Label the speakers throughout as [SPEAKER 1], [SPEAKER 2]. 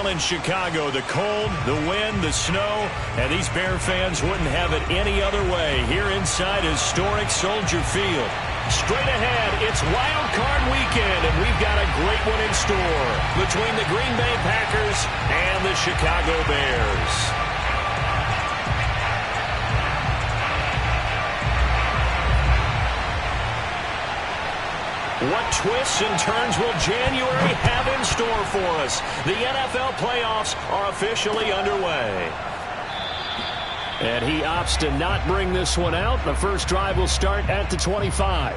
[SPEAKER 1] In Chicago, the cold, the wind, the snow, and these Bear fans wouldn't have it any other way here inside historic Soldier Field. Straight ahead, it's Wild Card Weekend, and we've got a great one in store between the Green Bay Packers and the Chicago Bears. What twists and turns will January have in store for us? The NFL playoffs are officially underway. And he opts to not bring this one out. The first drive will start at the 25.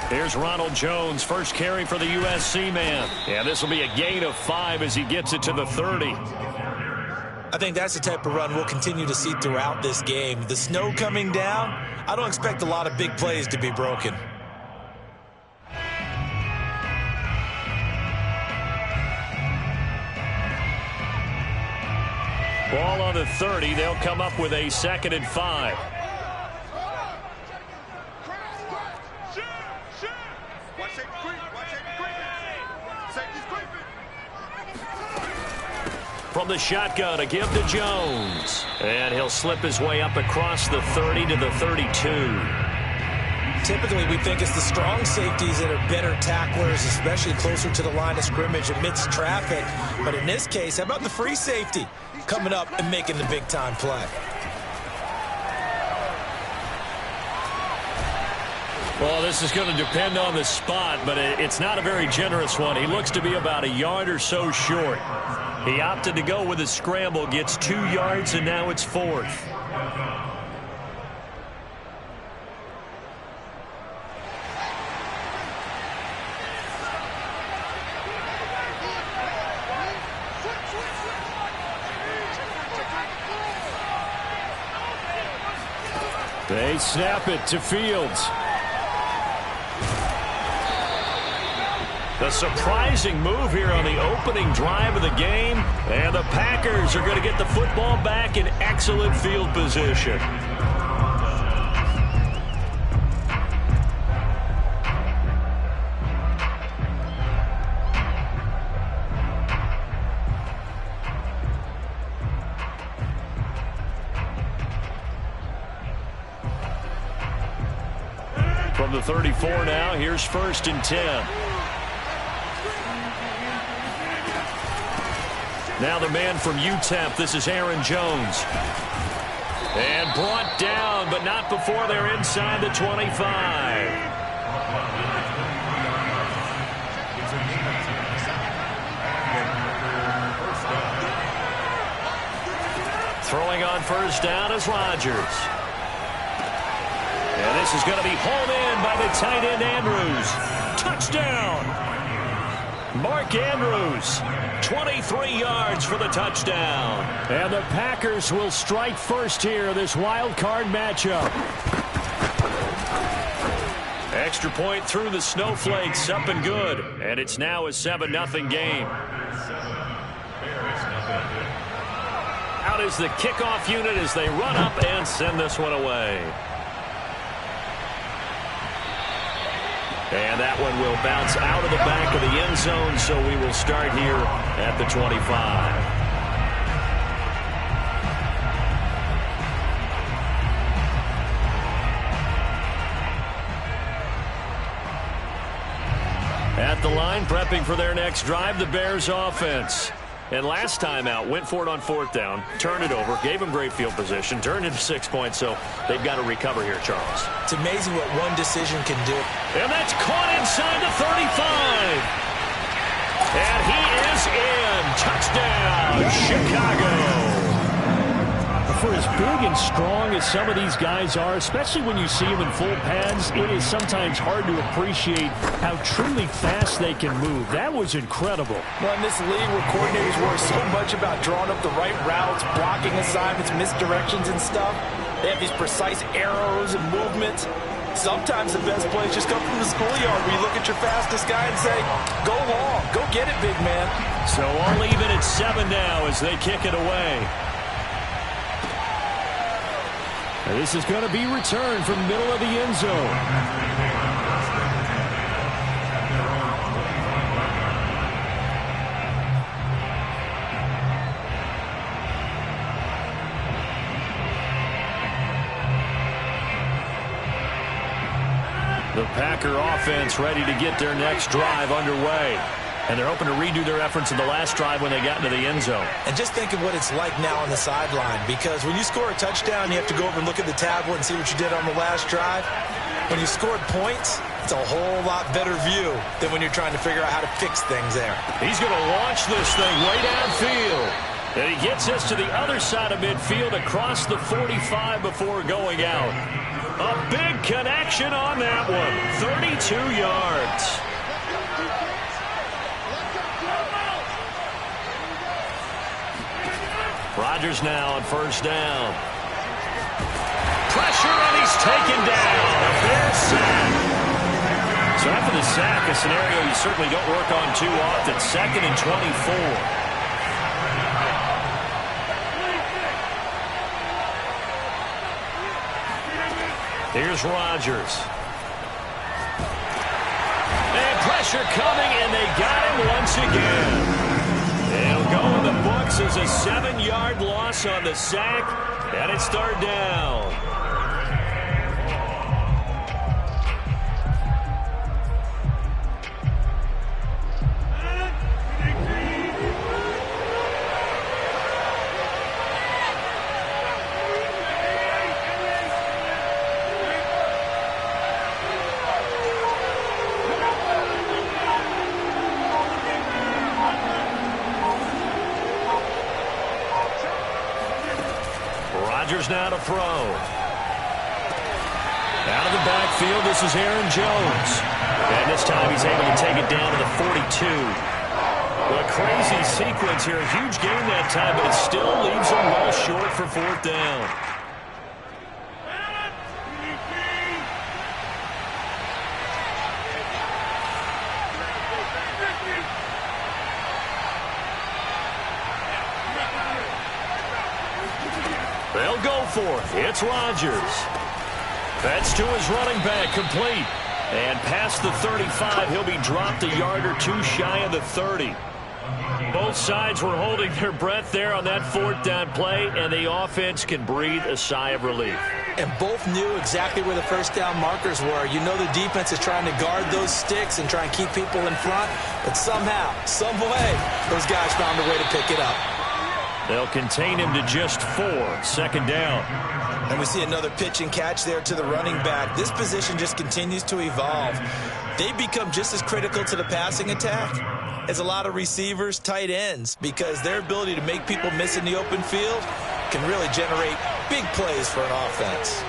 [SPEAKER 1] Here's Ronald Jones, first carry for the USC man. And this will be a gain of 5 as he gets it to the 30.
[SPEAKER 2] I think that's the type of run we'll continue to see throughout this game. The snow coming down, I don't expect a lot of big plays to be broken.
[SPEAKER 1] Ball on the 30. They'll come up with a 2nd and 5. From the shotgun, a give to Jones. And he'll slip his way up across the 30 to the 32.
[SPEAKER 2] Typically, we think it's the strong safeties that are better tacklers, especially closer to the line of scrimmage amidst traffic. But in this case, how about the free safety coming up and making the big-time play?
[SPEAKER 1] Well, this is going to depend on the spot, but it's not a very generous one. He looks to be about a yard or so short. He opted to go with a scramble, gets 2 yards, and now it's 4th. They snap it to Fields. The surprising move here on the opening drive of the game, and the Packers are going to get the football back in excellent field position. From the 34 now, here's 1st and 10. Now the man from UTEP, this is Aaron Jones. And brought down, but not before they're inside the 25. Throwing on 1st down is Rodgers. And this is going to be hauled in by the tight end Andrews. Touchdown! Mark Andrews, 23 yards for the touchdown. And the Packers will strike first here, this wild card matchup. Extra point through the snowflakes, up and good. And it's now a 7-0 game. Out is the kickoff unit as they run up and send this one away. And that one will bounce out of the back of the end zone, so we will start here at the 25. At the line, prepping for their next drive, the Bears offense. And last time out, went for it on 4th down, turned it over, gave them great field position, turned into 6 points, so they've got to recover here, Charles.
[SPEAKER 2] It's amazing what one decision can do.
[SPEAKER 1] And that's caught inside the 35. And he is in. Touchdown, Chicago. For as big and strong as some of these guys are, especially when you see them in full pads, it is sometimes hard to appreciate how truly fast they can move. That was incredible.
[SPEAKER 3] Well, in this league where coordinators worry so much about drawing up the right routes, blocking assignments, misdirections and stuff, they have these precise arrows and movements. Sometimes the best plays just come from the schoolyard where you look at your fastest guy and say, go long, go get it, big man.
[SPEAKER 1] So all even at 7 now as they kick it away. And this is going to be returned from middle of the end zone. The Packer offense ready to get their next drive underway. And they're hoping to redo their efforts in the last drive when they got into the end zone.
[SPEAKER 2] And just think of what it's like now on the sideline, because when you score a touchdown, you have to go over and look at the tablet and see what you did on the last drive. When you scored points, it's a whole lot better view than when you're trying to figure out how to fix things there.
[SPEAKER 1] He's going to launch this thing way downfield. And he gets us to the other side of midfield across the 45 before going out. A big connection on that one. 32 yards. Rodgers now on first down. Pressure, and he's taken down. A fair sack. So after the sack, a scenario you certainly don't work on too often. 2nd and 24. Here's Rodgers. And pressure coming, and they got him once again. It'll go in the books as a 7-yard loss on the sack, and it's 3rd down. Rodgers now to throw. Out of the backfield, this is Aaron Jones. And this time he's able to take it down to the 42. Well, a crazy sequence here. A huge gain that time, but it still leaves him well short for 4th down. They'll go for it. It's Rodgers. That's to his running back, complete. And past the 35, he'll be dropped a yard or two shy of the 30. Both sides were holding their breath there on that 4th down play, and the offense can breathe a sigh of relief.
[SPEAKER 2] And both knew exactly where the first down markers were. You know the defense is trying to guard those sticks and try and keep people in front, but somehow, some way, those guys found a way to pick it up.
[SPEAKER 1] They'll contain him to just 4. 2nd down.
[SPEAKER 2] And we see another pitch and catch there to the running back. This position just continues to evolve. They become just as critical to the passing attack as a lot of receivers, tight ends, because their ability to make people miss in the open field can really generate big plays for an offense.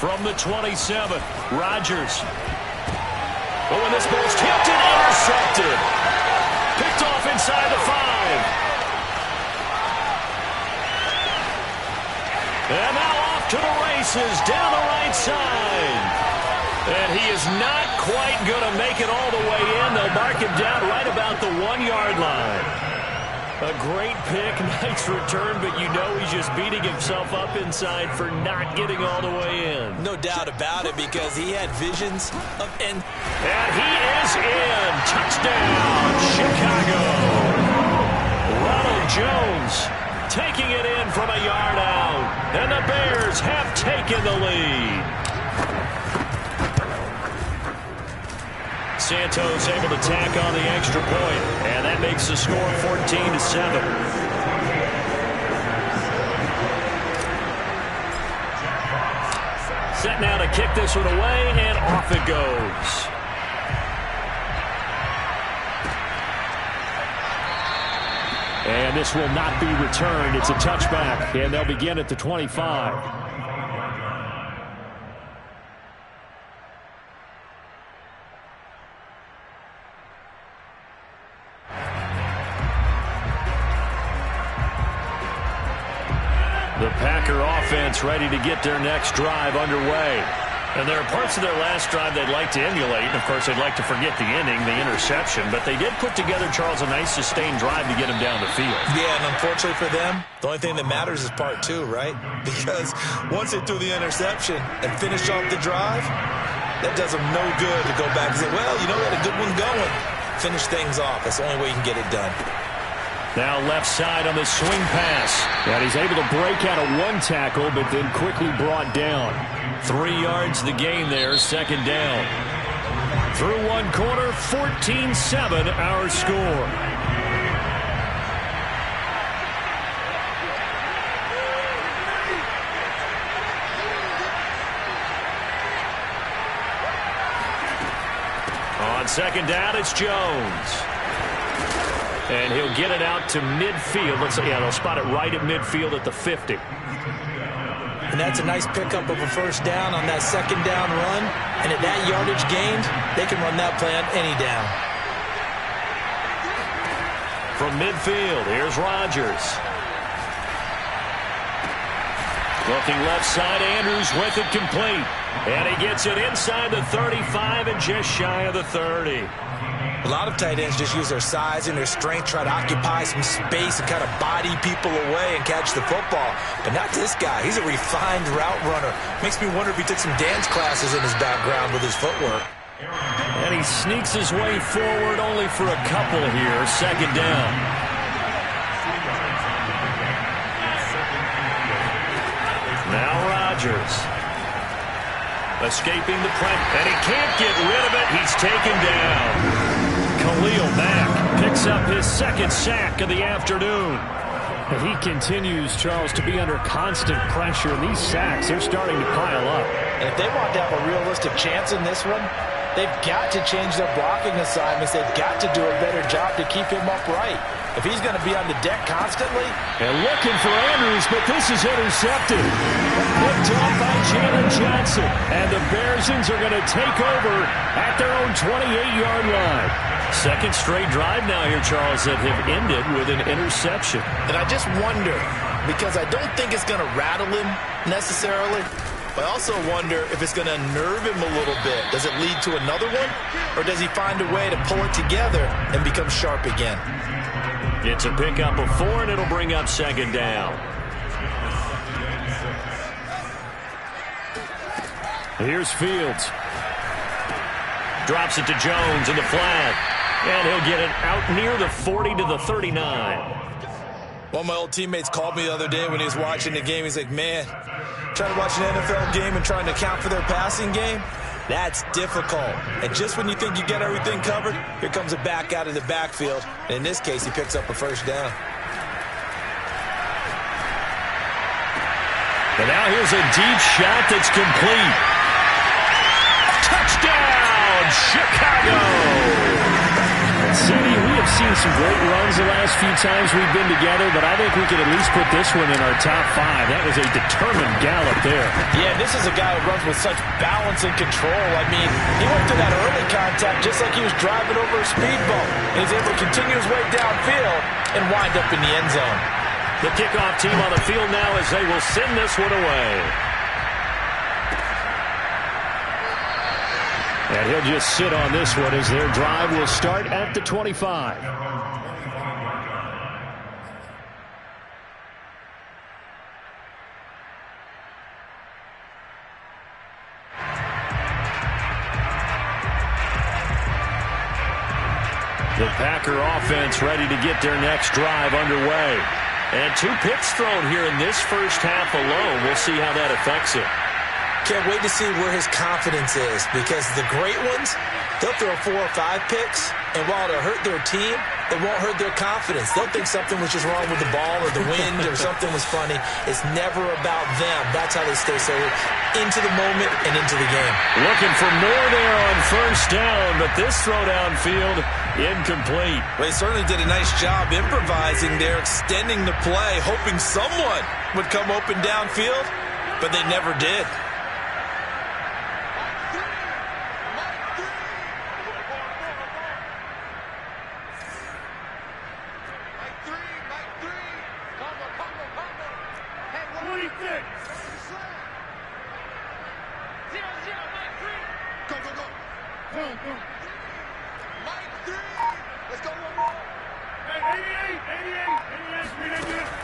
[SPEAKER 1] From the 27, Rodgers. Oh, and this ball's tipped and intercepted. Picked off inside the 5. And now off to the races down the right side. And he is not quite going to make it all the way in. They'll mark him down right about the 1-yard line. A great pick, nice return, but you know he's just beating himself up inside for not getting all the way in.
[SPEAKER 2] No doubt about it, because he had visions of end.
[SPEAKER 1] And he is in. Touchdown, Chicago. Ronald Jones taking it in from a yard out. And the Bears have taken the lead. Santos able to tack on the extra point, and that makes the score 14-7. Set now to kick this one away, and off it goes. And this will not be returned. It's a touchback, and they'll begin at the 25. The Packer offense ready to get their next drive underway. And there are parts of their last drive they'd like to emulate. And, of course, they'd like to forget the inning, the interception. But they did put together, Charles, a nice sustained drive to get them down the field.
[SPEAKER 2] Yeah, and unfortunately for them, the only thing that matters is part two, right? Because once they threw the interception and finished off the drive, that does them no good to go back and say, well, you know, we had a good one going. Finish things off. That's the only way you can get it done.
[SPEAKER 1] Now left side on the swing pass. And he's able to break out of one tackle, but then quickly brought down. 3 yards the gain there, second down. Through one quarter, 14-7 our score. On second down, it's Jones. And he'll get it out to midfield. They'll spot it right at midfield at the 50.
[SPEAKER 2] And that's a nice pickup of a first down on that second down run. And at that yardage gained, they can run that play on any down.
[SPEAKER 1] From midfield, here's Rodgers. Looking left side, Andrews with it complete. And he gets it inside the 35 and just shy of the 30.
[SPEAKER 2] A lot of tight ends just use their size and their strength, try to occupy some space and kind of body people away and catch the football. But not this guy. He's a refined route runner. Makes me wonder if he took some dance classes in his background with his footwork.
[SPEAKER 1] And he sneaks his way forward only for a couple here. Second down. Now Rodgers. Escaping the pressure. And he can't get rid of it. He's taken down. Khalil Mack picks up his second sack of the afternoon. And he continues, Charles, to be under constant pressure. And these sacks, they're starting to pile up.
[SPEAKER 3] And if they want to have a realistic chance in this one, they've got to change their blocking assignments. They've got to do a better job to keep him upright. If he's going to be on the deck constantly.
[SPEAKER 1] And looking for Andrews, but this is intercepted. Picked off by Jalen Johnson. And the Bearsons are going to take over at their own 28-yard line. Second straight drive now here, Charles, that have ended with an interception.
[SPEAKER 3] And I just wonder, because I don't think it's going to rattle him necessarily, but I also wonder if it's going to nerve him a little bit. Does it lead to another one? Or does he find a way to pull it together and become sharp again?
[SPEAKER 1] It's a pickup of 4, and it'll bring up second down. Here's Fields. Drops it to Jones in the flat. And he'll get it out near the 40 to the 39.
[SPEAKER 2] One of my old teammates called me the other day when he was watching the game. He's like, man, trying to watch an NFL game and trying to account for their passing game, that's difficult. And just when you think you get everything covered, here comes a back out of the backfield. And in this case, he picks up a first down.
[SPEAKER 1] And now here's a deep shot that's complete. Touchdown, Chicago! City, we have seen some great runs the last few times we've been together, but I think we could at least put this one in our top 5. That was a determined gallop there.
[SPEAKER 3] Yeah, this is a guy who runs with such balance and control. I mean, he went to that early contact just like he was driving over a speed bump. And he's able to continue his way downfield and wind up in the end zone.
[SPEAKER 1] The kickoff team on the field now as they will send this one away. And he'll just sit on this one as their drive will start at the 25. The Packer offense ready to get their next drive underway. And 2 picks thrown here in this first half alone. We'll see how that affects it.
[SPEAKER 2] Can't wait to see where his confidence is, because the great ones, they'll throw 4 or 5 picks, and while it'll hurt their team, it won't hurt their confidence. They'll think something was just wrong with the ball or the wind or something was funny. It's never about them. That's how they stay so into the moment and into the game.
[SPEAKER 1] Looking for more there on first down, but this throw downfield incomplete.
[SPEAKER 2] Well, he certainly did a nice job improvising there, extending the play, hoping someone would come open downfield, but they never did.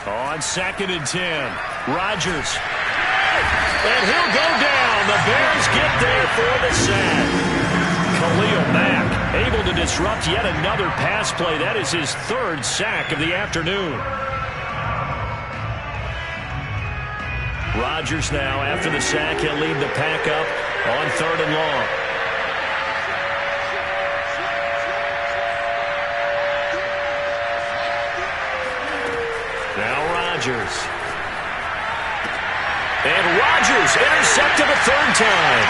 [SPEAKER 1] On 2nd and 10, Rodgers. And he'll go down. The Bears get there for the sack. Khalil Mack able to disrupt yet another pass play. That is his 3rd sack of the afternoon. Rodgers now, after the sack, he'll lead the pack up on 3rd and long. Now Rodgers. And Rodgers intercepted a 3rd time.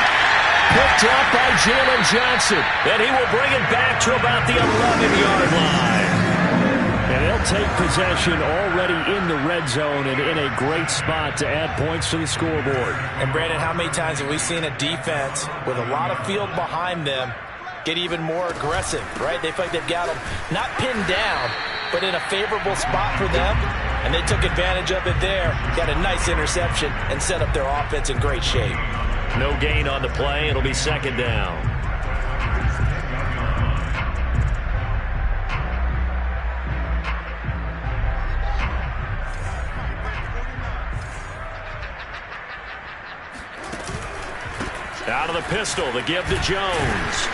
[SPEAKER 1] Picked up by Jalen Johnson. And he will bring it back to about the 11-yard line. And they'll take possession already in the red zone and in a great spot to add points to the scoreboard.
[SPEAKER 3] And Brandon, how many times have we seen a defense with a lot of field behind them get even more aggressive, right? They feel like they've got them not pinned down, but in a favorable spot for them. And they took advantage of it there. Got a nice interception and set up their offense in great shape.
[SPEAKER 1] No gain on the play. It'll be 2nd down. Out of the pistol, the give to Jones.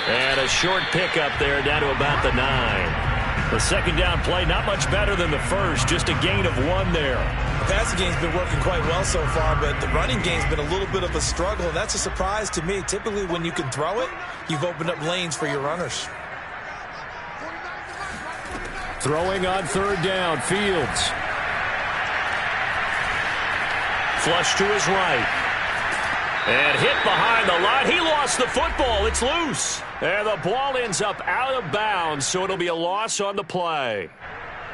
[SPEAKER 1] And a short pickup there down to about the 9. The 2nd down play, not much better than the first, just a gain of 1 there.
[SPEAKER 2] The passing game's been working quite well so far, but the running game's been a little bit of a struggle, and that's a surprise to me. Typically, when you can throw it, you've opened up lanes for your runners.
[SPEAKER 1] Throwing on 3rd down, Fields. Flush to his right. And hit behind the line. He lost the football. It's loose. And the ball ends up out of bounds, so it'll be a loss on the play.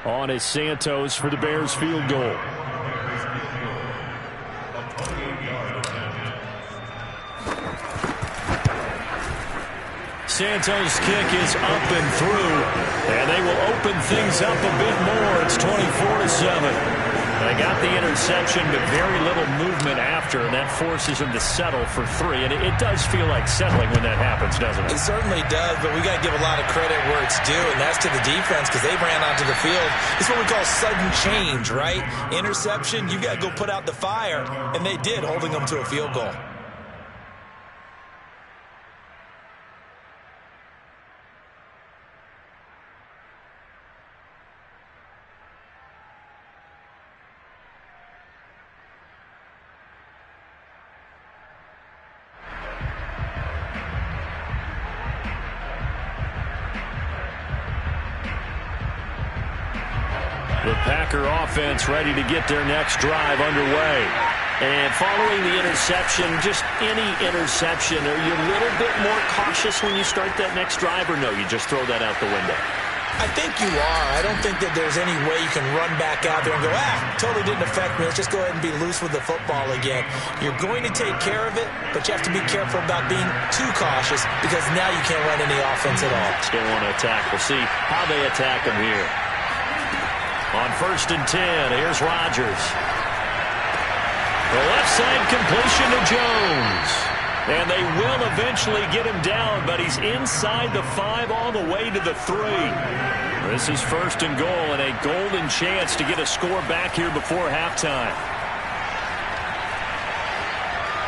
[SPEAKER 1] On is Santos for the Bears field goal. Santos' kick is up and through. And they will open things up a bit more. It's 24-7. They got the interception, but very little movement after, and that forces them to settle for 3. And it does feel like settling when that happens, doesn't it?
[SPEAKER 2] It certainly does, but we got to give a lot of credit where it's due, and that's to the defense because they ran onto the field. It's what we call sudden change, right? Interception, you got to go put out the fire, and they did, holding them to a field goal.
[SPEAKER 1] The Packer offense ready to get their next drive underway. And following the interception, just any interception, are you a little bit more cautious when you start that next drive, or no, you just throw that out the window?
[SPEAKER 2] I think you are. I don't think that there's any way you can run back out there and go, totally didn't affect me. Let's just go ahead and be loose with the football again. You're going to take care of it, but you have to be careful about being too cautious because now you can't run any offense at all.
[SPEAKER 1] Still want to attack. We'll see how they attack them here. On 1st and 10, here's Rodgers. The left side completion to Jones. And they will eventually get him down, but he's inside the 5 all the way to the 3. This is 1st and goal and a golden chance to get a score back here before halftime.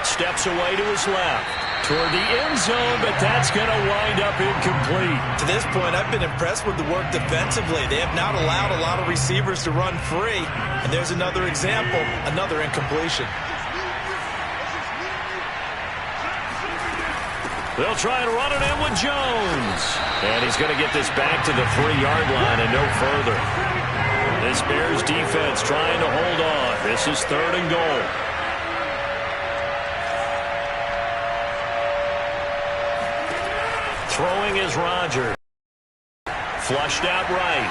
[SPEAKER 1] Steps away to his left. Toward the end zone, but that's going to wind up incomplete.
[SPEAKER 2] To this point, I've been impressed with the work defensively. They have not allowed a lot of receivers to run free. And there's another example, another incompletion.
[SPEAKER 1] They'll try and run it in with Jones. And he's going to get this back to the 3-yard line and no further. This Bears defense trying to hold on. This is 3rd and goal. Throwing is Rodgers. Flushed out right.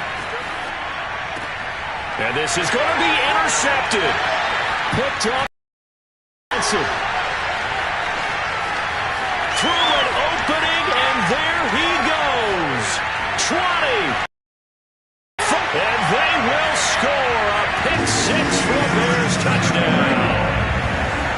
[SPEAKER 1] And this is going to be intercepted. Picked up. Through an opening, and there he goes. 20. And they will score a pick 6 for a Bears touchdown.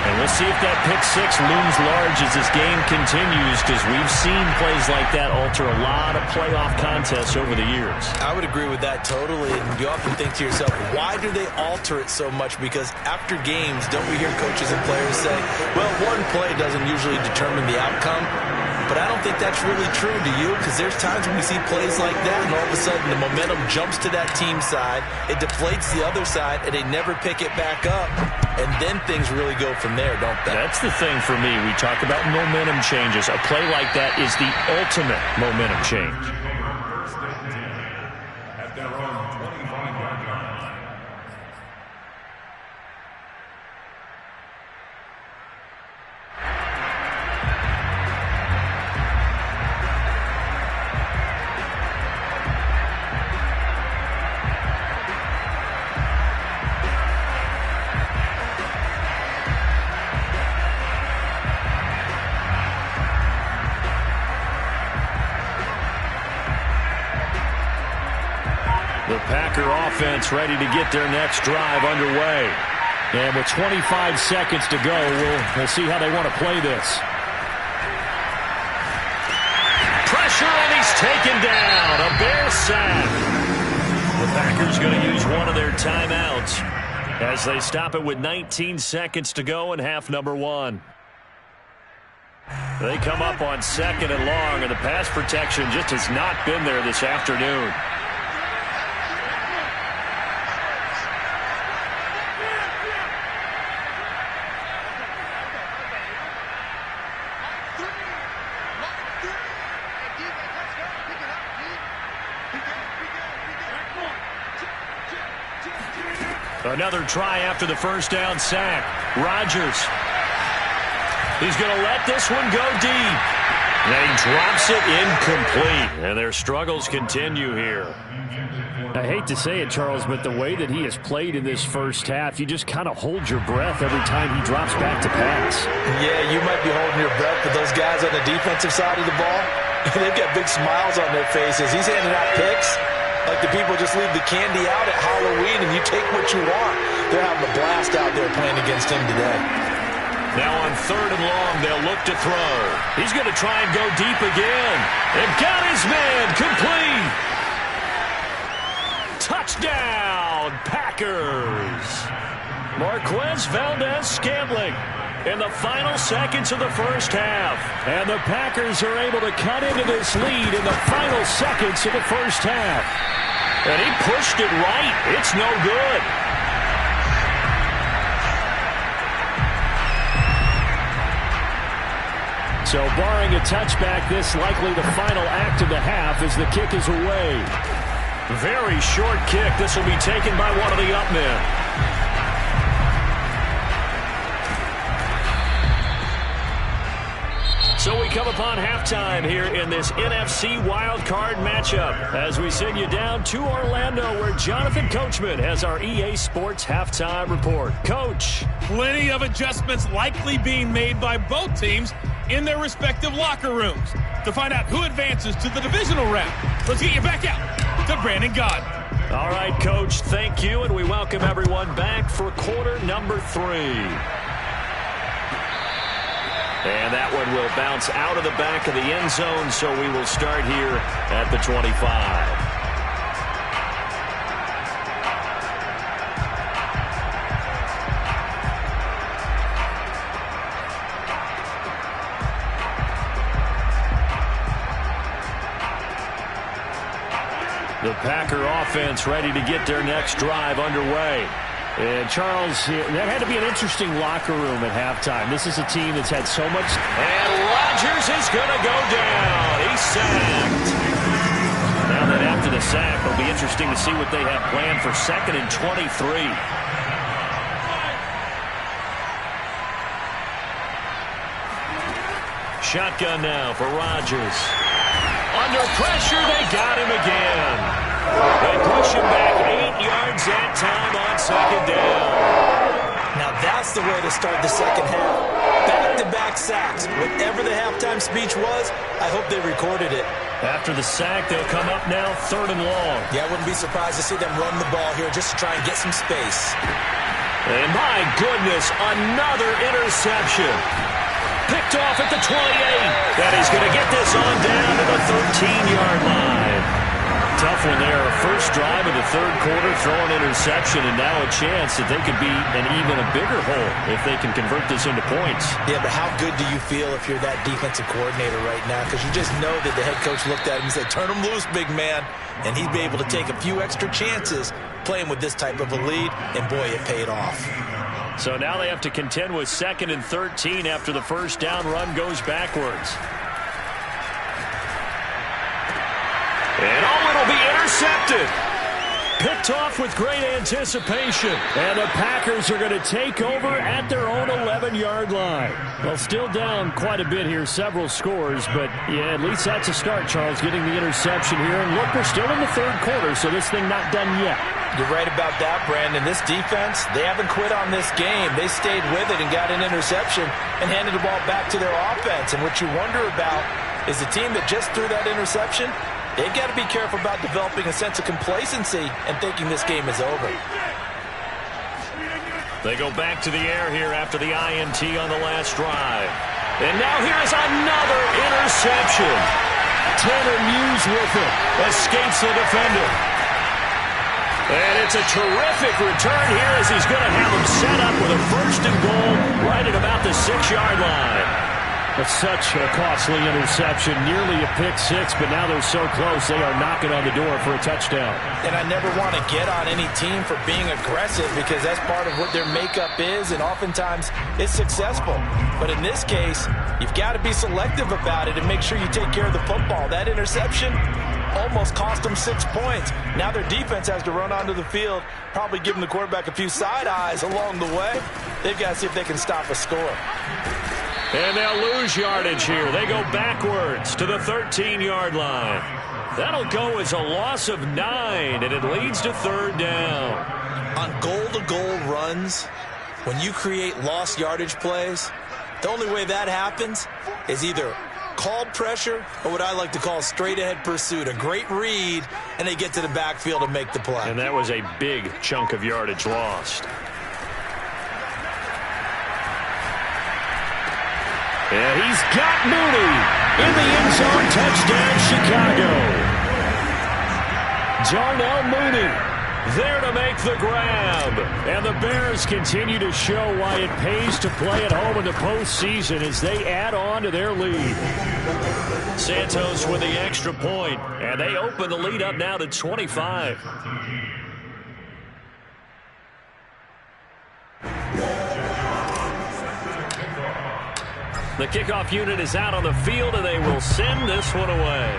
[SPEAKER 1] And we'll see if that pick six looms large as this game continues, because we've seen plays like that alter a lot of playoff contests over the years.
[SPEAKER 2] I would agree with that totally. And you often think to yourself, why do they alter it so much? Because after games, don't we hear coaches and players say, well, one play doesn't usually determine the outcome? But I don't think that's really true, do you? Because there's times when we see plays like that, and all of a sudden the momentum jumps to that team side, it deflates the other side, and they never pick it back up. And then things really go from there, don't they?
[SPEAKER 1] That's the thing for me. We talk about momentum changes. A play like that is the ultimate momentum change.
[SPEAKER 4] At their own 25-yard line.
[SPEAKER 1] The Packer offense ready to get their next drive underway. And with 25 seconds to go, we'll see how they want to play this. Pressure, and he's taken down. A Bear sack. The Packers going to use one of their timeouts as they stop it with 19 seconds to go in half number one. They come up on second and long, and the pass protection just has not been there this afternoon. Another try after the first down sack. Rodgers. He's going to let this one go deep. And he drops it incomplete. And their struggles continue here. I hate to say it, Charles, but the way that he has played in this first half, you just kind of hold your breath every time he drops back to pass.
[SPEAKER 2] Yeah, you might be holding your breath, but those guys on the defensive side of the ball, they've got big smiles on their faces. He's handing out picks like the people just leave the candy out at Halloween and you take what you want. They're having a blast out there playing against him today.
[SPEAKER 1] Now on third and long, they'll look to throw. He's going to try and go deep again. And got his man complete. Touchdown, Packers. Marquez Valdez-Scantling in the final seconds of the first half. And the Packers are able to cut into this lead in the final seconds of the first half. And he pushed it right. It's no good. So barring a touchback, this likely the final act of the half as the kick is away. Very short kick. This will be taken by one of the up men. So we come upon halftime here in this NFC wildcard matchup as we send you down to Orlando where Jonathan Coachman has our EA Sports halftime report. Coach.
[SPEAKER 5] Plenty of adjustments likely being made by both teams in their respective locker rooms. To find out who advances to the divisional round, let's get you back out to Brandon Gaudin.
[SPEAKER 1] All right, Coach, thank you, and we welcome everyone back for quarter number 3. And that one will bounce out of the back of the end zone, so we will start here at the 25. The Packer offense ready to get their next drive underway. And Charles, that had to be an interesting locker room at halftime. This is a team that's had so much. And Rodgers is going to go down. He's sacked. Now that after the sack, it'll be interesting to see what they have planned for 2nd and 23. Shotgun now for Rodgers. Under pressure, they got him again. They push him back 8 yards that time on 2nd down.
[SPEAKER 2] Now that's the way to start the second half. Back-to-back sacks. Whatever the halftime speech was, I hope they recorded it.
[SPEAKER 1] After the sack, they'll come up now 3rd and long.
[SPEAKER 2] Yeah, I wouldn't be surprised to see them run the ball here just to try and get some space.
[SPEAKER 1] And my goodness, another interception. Picked off at the 28. And he's going to get this on down to the 13-yard line. Tough one there. First drive of the third quarter, throw an interception, and now a chance that they could be in even a bigger hole if they can convert this into points.
[SPEAKER 2] Yeah, but how good do you feel if you're that defensive coordinator right now? Because you just know that the head coach looked at him and said, turn him loose, big man. And he'd be able to take a few extra chances playing with this type of a lead, and boy, it paid off.
[SPEAKER 1] So now they have to contend with 2nd and 13 after the first down run goes backwards. And it'll be intercepted. Picked off with great anticipation. And the Packers are going to take over at their own 11-yard line. Well, still down quite a bit here, several scores. But, yeah, at least that's a start, Charles, getting the interception here. And look, we're still in the third quarter, so this thing not done yet.
[SPEAKER 2] You're right about that, Brandon. This defense, they haven't quit on this game. They stayed with it and got an interception and handed the ball back to their offense. And what you wonder about is the team that just threw that interception, they've got to be careful about developing a sense of complacency and thinking this game is over.
[SPEAKER 1] They go back to the air here after the INT on the last drive. And now here's another interception. Tanner Muse with it. Escapes the defender. And it's a terrific return here as he's going to have him set up with a 1st and goal right at about the 6-yard line. That's such a costly interception, nearly a pick six, but now they're so close they are knocking on the door for a touchdown.
[SPEAKER 2] And I never want to get on any team for being aggressive because that's part of what their makeup is, and oftentimes it's successful. But in this case, you've got to be selective about it and make sure you take care of the football. That interception almost cost them 6 points. Now their defense has to run onto the field, probably giving the quarterback a few side eyes along the way. They've got to see if they can stop a score.
[SPEAKER 1] And they'll lose yardage here. They go backwards to the 13-yard line. That'll go as a loss of 9, and it leads to 3rd down.
[SPEAKER 2] On goal-to-goal runs, when you create lost yardage plays, the only way that happens is either called pressure or what I like to call straight-ahead pursuit. A great read, and they get to the backfield and make the play.
[SPEAKER 1] And that was a big chunk of yardage lost. And he's got Mooney in the end zone. Touchdown, Chicago. Darnell Mooney there to make the grab. And the Bears continue to show why it pays to play at home in the postseason as they add on to their lead. Santos with the extra point, and they open the lead up now to 25. The kickoff unit is out on the field, and they will send this one away.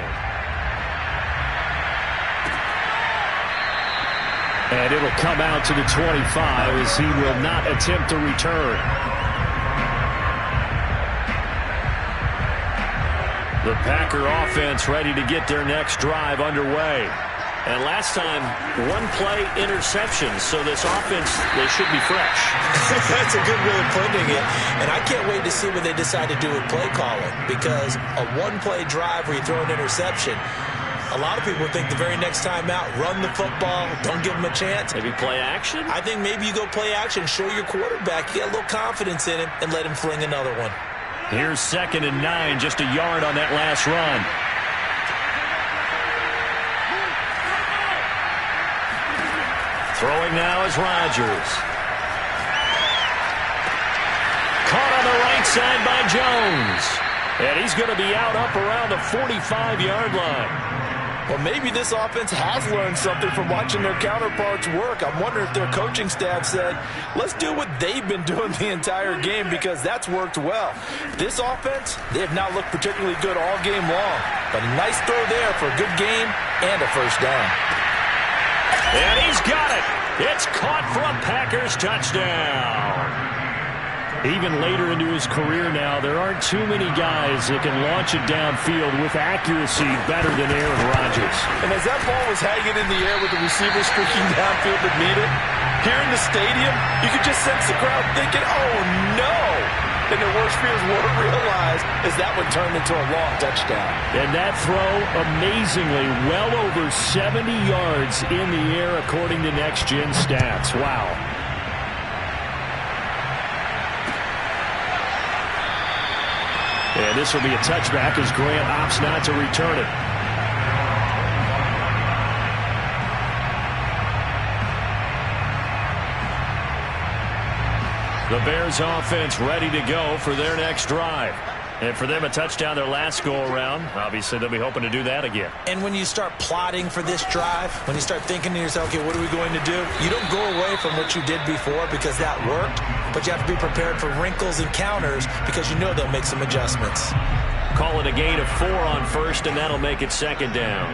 [SPEAKER 1] And it'll come out to the 25 as he will not attempt to return. The Packer offense ready to get their next drive underway. And last time, one-play interception, so this offense, they should be fresh.
[SPEAKER 2] That's a good way of putting it. And I can't wait to see what they decide to do with play calling, because a one-play drive where you throw an interception, a lot of people think the very next time out, run the football, don't give them a chance.
[SPEAKER 1] Maybe play action?
[SPEAKER 2] I think maybe you go play action, show your quarterback, you get a little confidence in him, and let him fling another one.
[SPEAKER 1] Here's 2nd and 9, just a yard on that last run. Throwing now is Rodgers. Caught on the right side by Jones. And he's going to be out up around the 45-yard line.
[SPEAKER 2] Well, maybe this offense has learned something from watching their counterparts work. I'm wondering if their coaching staff said, let's do what they've been doing the entire game, because that's worked well. This offense, they have not looked particularly good all game long. But a nice throw there for a good game and a first down.
[SPEAKER 1] And he's got it. It's caught for a Packers touchdown. Even later into his career now, there aren't too many guys that can launch it downfield with accuracy better than Aaron Rodgers.
[SPEAKER 2] And as that ball was hanging in the air with the receiver streaking downfield to meet it, here in the stadium, you could just sense the crowd thinking, oh, no. And their worst fears were realized as that one turned into a long touchdown.
[SPEAKER 1] And that throw, amazingly, well over 70 yards in the air according to Next Gen Stats. Wow. And this will be a touchback as Grant opts not to return it. The Bears offense ready to go for their next drive. And for them, a touchdown their last go-around. Obviously, they'll be hoping to do that again.
[SPEAKER 2] And when you start plotting for this drive, when you start thinking to yourself, okay, what are we going to do? You don't go away from what you did before because that worked, but you have to be prepared for wrinkles and counters because you know they'll make some adjustments.
[SPEAKER 1] Call it a gain of 4 on first, and that'll make it second down.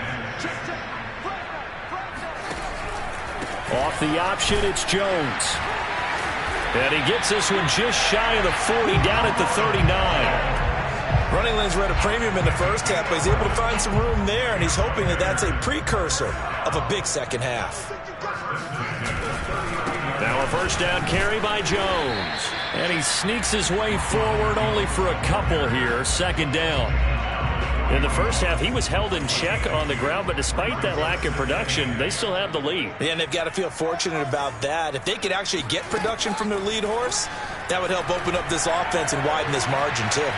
[SPEAKER 1] Off the option, it's Jones. And he gets this one just shy of the 40, down at the 39.
[SPEAKER 2] Running lanes were at a premium in the first half, but he's able to find some room there, and he's hoping that that's a precursor of a big second half.
[SPEAKER 1] Now a first down carry by Jones. And he sneaks his way forward only for a couple here. Second down. In the first half, he was held in check on the ground, but despite that lack of production, they still have the lead.
[SPEAKER 2] Yeah, and they've got to feel fortunate about that. If they could actually get production from their lead horse, that would help open up this offense and widen this margin, too.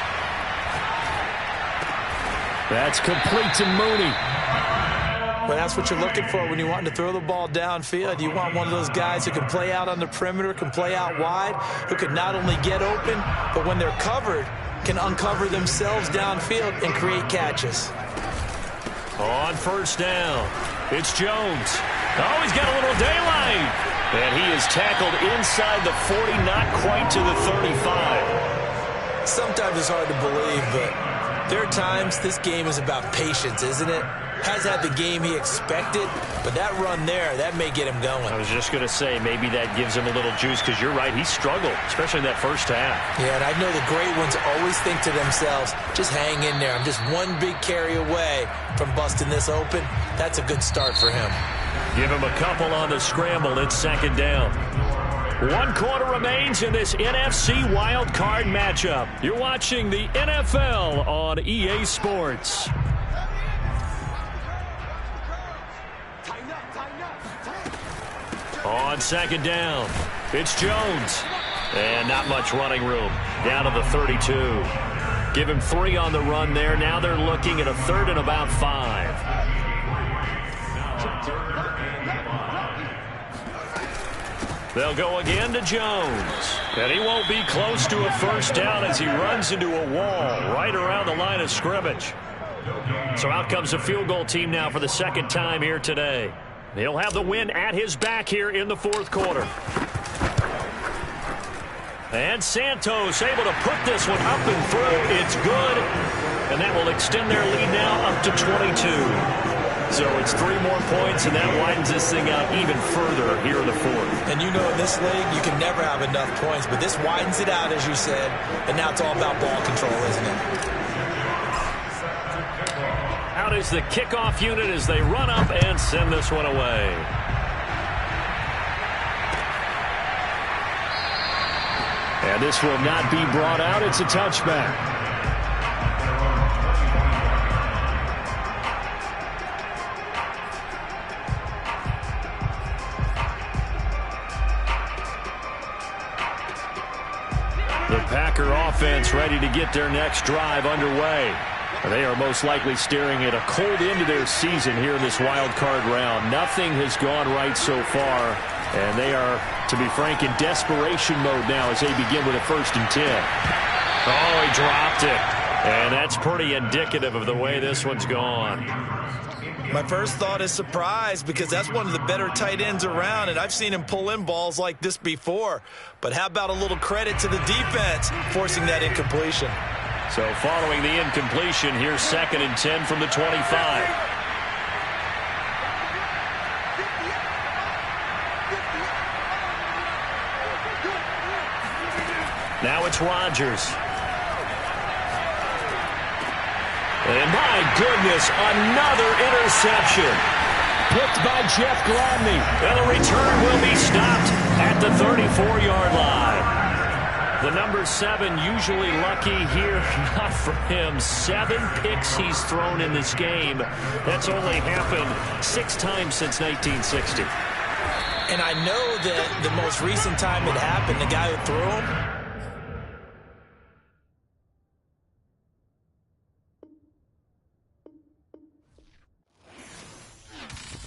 [SPEAKER 1] That's complete to Mooney.
[SPEAKER 2] Well, that's what you're looking for when you want to throw the ball downfield. You want one of those guys who can play out on the perimeter, can play out wide, who can not only get open, but when they're covered, can uncover themselves downfield and create catches.
[SPEAKER 1] On first down, it's Jones. Oh, he's got a little daylight. And he is tackled inside the 40, not quite to the 35.
[SPEAKER 2] Sometimes it's hard to believe, but there are times this game is about patience, isn't it? Has had the game he expected, but that run there, that may get him going.
[SPEAKER 1] I was just going to say, maybe that gives him a little juice, because you're right, he struggled, especially in that first half.
[SPEAKER 2] Yeah, and I know the great ones always think to themselves, just hang in there. I'm just one big carry away from busting this open. That's a good start for him.
[SPEAKER 1] Give him a couple on the scramble. It's second down. 1 quarter remains in this NFC wild card matchup. You're watching the NFL on EA Sports. On second down, it's Jones. And not much running room. Down to the 32. Give him 3 on the run there. Now they're looking at a 3rd and about 5. They'll go again to Jones. And he won't be close to a first down as he runs into a wall right around the line of scrimmage. So out comes the field goal team now for the second time here today. He'll have the win at his back here in the fourth quarter. And Santos able to put this one up and through. It's good. And that will extend their lead now up to 22. So it's 3 more points, and that widens this thing out even further here in the fourth.
[SPEAKER 2] And you know in this league, you can never have enough points, but this widens it out, as you said, and now it's all about ball control, isn't it?
[SPEAKER 1] Out is the kickoff unit as they run up and send this one away. And this will not be brought out. It's a touchback. The Packer offense ready to get their next drive underway. They are most likely staring at a cold end to their season here in this wild card round. Nothing has gone right so far, and they are, to be frank, in desperation mode now as they begin with a 1st and 10. Oh, he dropped it. And that's pretty indicative of the way this one's gone.
[SPEAKER 2] My first thought is surprise, because that's one of the better tight ends around, and I've seen him pull in balls like this before. But how about a little credit to the defense forcing that incompletion?
[SPEAKER 1] So following the incompletion, here's 2nd and 10 from the 25. Now it's Rodgers. And my goodness, another interception. Picked by Jeff Gladney. And the return will be stopped at the 34-yard line. The number 7 usually lucky here, not for him. 7 picks he's thrown in this game. That's only happened 6 times since 1960.
[SPEAKER 2] And I know that the most recent time it happened, the guy who threw him,